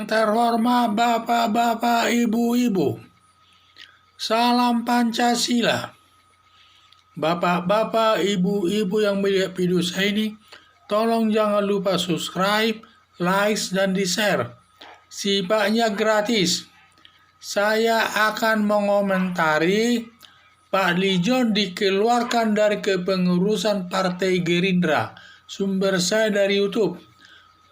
Yang terhormat Bapak-bapak, Ibu-ibu, salam Pancasila. Bapak-bapak, Ibu-ibu yang melihat video saya ini, tolong jangan lupa subscribe, like, dan di-share. Sifatnya gratis. Saya akan mengomentari Pak Lijon dikeluarkan dari kepengurusan Partai Gerindra. Sumber saya dari YouTube.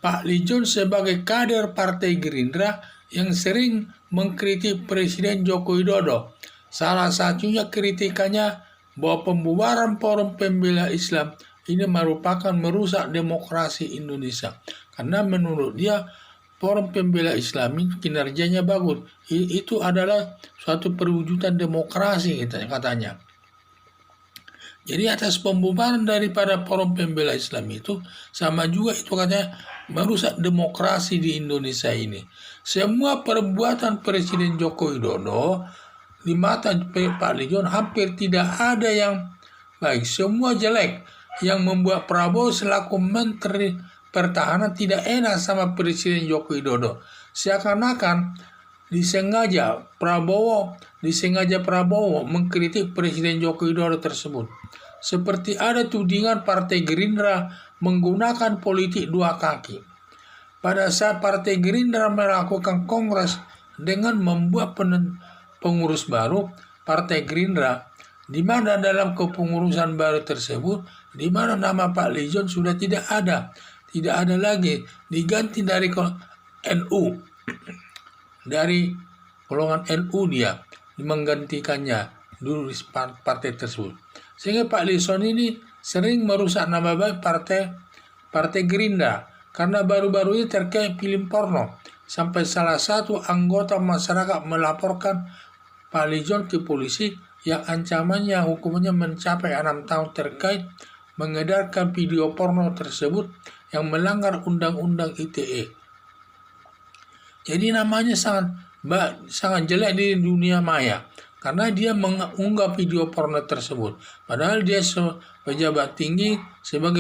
Pak Lijon sebagai kader Partai Gerindra yang sering mengkritik Presiden Joko Widodo. Salah satunya kritikannya bahwa pembubaran Forum Pembela Islam ini merupakan merusak demokrasi Indonesia. Karena menurut dia Forum Pembela Islam ini kinerjanya bagus. Itu adalah suatu perwujudan demokrasi katanya. Jadi atas pembubaran daripada Forum Pembela Islam itu sama juga itu katanya merusak demokrasi di Indonesia ini. Semua perbuatan Presiden Joko Widodo di mata Pak Lijon hampir tidak ada yang baik, semua jelek. Yang membuat Prabowo selaku Menteri Pertahanan tidak enak sama Presiden Joko Widodo. Seakan-akan disengaja Prabowo mengkritik Presiden Joko Widodo tersebut. Seperti ada tudingan Partai Gerindra menggunakan politik dua kaki. Pada saat Partai Gerindra melakukan kongres dengan membuat pengurus baru Partai Gerindra, di mana dalam kepengurusan baru tersebut, di mana nama Pak Lijon sudah tidak ada lagi, diganti dari NU, dari golongan NU dia menggantikannya dulu di partai tersebut. Sehingga Pak Lijon ini sering merusak nama baik Partai Gerindra karena baru-baru ini terkait film porno. Sampai salah satu anggota masyarakat melaporkan Pak Lijon ke polisi yang ancamannya hukumannya mencapai 6 tahun terkait mengedarkan video porno tersebut yang melanggar Undang-Undang ITE. Jadi namanya sangat jelek di dunia maya karena dia mengunggah video porno tersebut. Padahal dia sebagai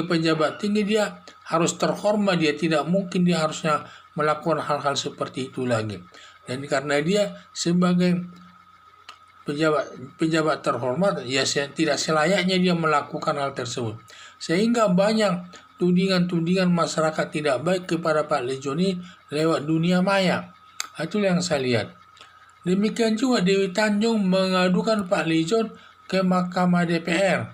pejabat tinggi dia harus terhormat, dia tidak mungkin dia harusnya melakukan hal-hal seperti itu lagi. Dan karena dia sebagai pejabat terhormat, ya tidak selayaknya dia melakukan hal tersebut. Sehingga banyak tudingan-tudingan masyarakat tidak baik kepada Pak Lijon ini lewat dunia maya. Itu yang saya lihat. Demikian juga Dewi Tanjung mengadukan Pak Lijon ke Mahkamah DPR,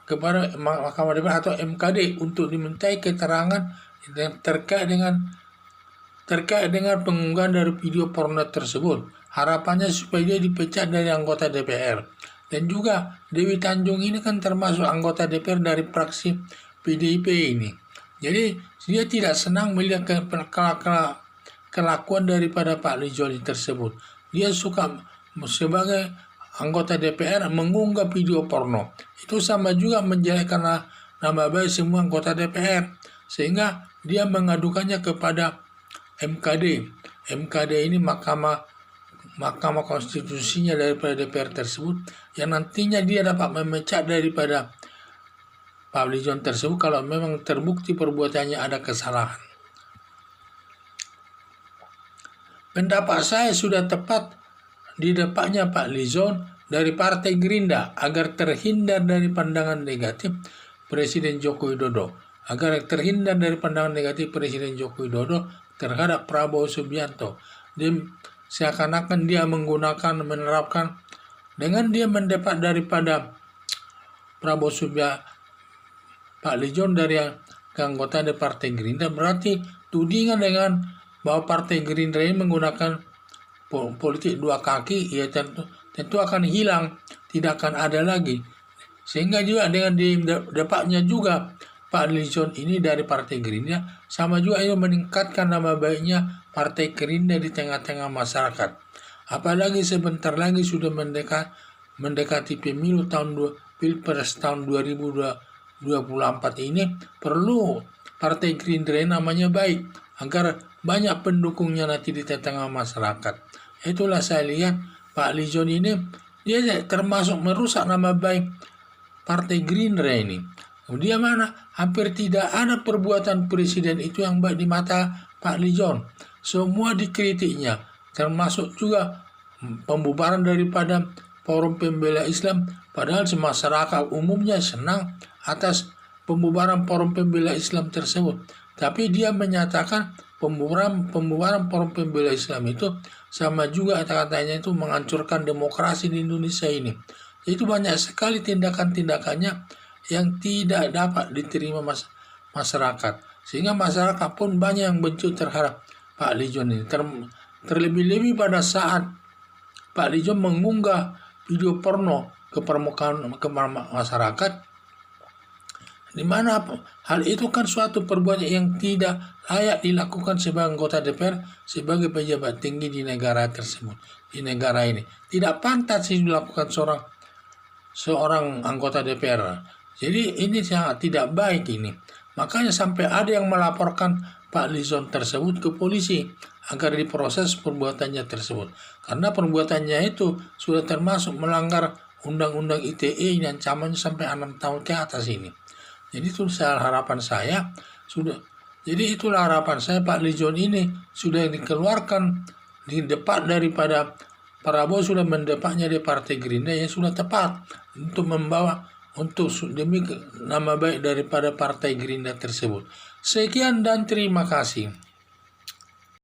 kepada Mahkamah DPR atau MKD untuk dimintai keterangan terkait dengan pengunggahan dari video porno tersebut. Harapannya supaya dia dipecat dari anggota DPR. Dan juga Dewi Tanjung ini kan termasuk anggota DPR dari fraksi PDIP ini. Jadi dia tidak senang melihat kelakuan daripada Pak Lijon tersebut. Dia suka sebagai anggota DPR mengunggah video porno. Itu sama juga menjelekkan nama baik semua anggota DPR. Sehingga dia mengadukannya kepada MKD. MKD ini Mahkamah Konstitusinya daripada DPR tersebut, yang nantinya dia dapat memecat daripada Pak Lijon tersebut kalau memang terbukti perbuatannya ada kesalahan. Pendapat saya sudah tepat di depannya Pak Lijon dari Partai Gerindra agar terhindar dari pandangan negatif Presiden Joko Widodo. Terhadap Prabowo Subianto. Seakan-akan dia menerapkan dengan dia mendapat daripada Prabowo Subianto Pak Lijon dari anggota dari Partai Gerindra, berarti tudingan dengan bahwa Partai Gerindra ini menggunakan politik dua kaki, ya tentu akan hilang, tidak akan ada lagi. Sehingga juga dengan dapatnya juga Pak Lijon ini dari Partai Gerindra, sama juga ini meningkatkan nama baiknya Partai Gerindra di tengah-tengah masyarakat. Apalagi sebentar lagi sudah mendekati pemilu Pilpres tahun 2024 ini, perlu Partai Gerindra namanya baik agar banyak pendukungnya nanti di tengah masyarakat. Itulah saya lihat Pak Lijon ini dia termasuk merusak nama baik Partai Gerindra ini. Dia mana hampir tidak ada perbuatan presiden itu yang baik di mata Pak Lijon. semua dikritiknya, termasuk juga pembubaran daripada Forum Pembela Islam, padahal masyarakat umumnya senang atas pembubaran Forum Pembela Islam tersebut. Tapi dia menyatakan pembubaran Forum Pembela Islam itu sama juga katanya itu menghancurkan demokrasi di Indonesia ini. Itu banyak sekali tindakan-tindakannya yang tidak dapat diterima masyarakat. Sehingga masyarakat pun banyak yang benci terhadap Pak Lee John ini. Terlebih-lebih pada saat Pak Lee John mengunggah video porno ke permukaan masyarakat, di mana hal itu kan suatu perbuatan yang tidak layak dilakukan sebagai anggota DPR, sebagai pejabat tinggi di negara tersebut, di negara ini. Tidak pantas dilakukan seorang anggota DPR. Jadi ini sangat tidak baik ini. Makanya sampai ada yang melaporkan Pak Lee John tersebut ke polisi agar diproses perbuatannya tersebut. Karena perbuatannya itu sudah termasuk melanggar Undang-Undang ITE yang ancamannya sampai 6 tahun ke atas ini. Jadi itu harapan saya sudah. Jadi itulah harapan saya, Pak Lee John ini sudah dikeluarkan di depan daripada Prabowo, sudah mendepaknya di Partai Gerindra yang sudah tepat untuk membawa demi nama baik daripada Partai Gerindra tersebut. Sekian dan terima kasih.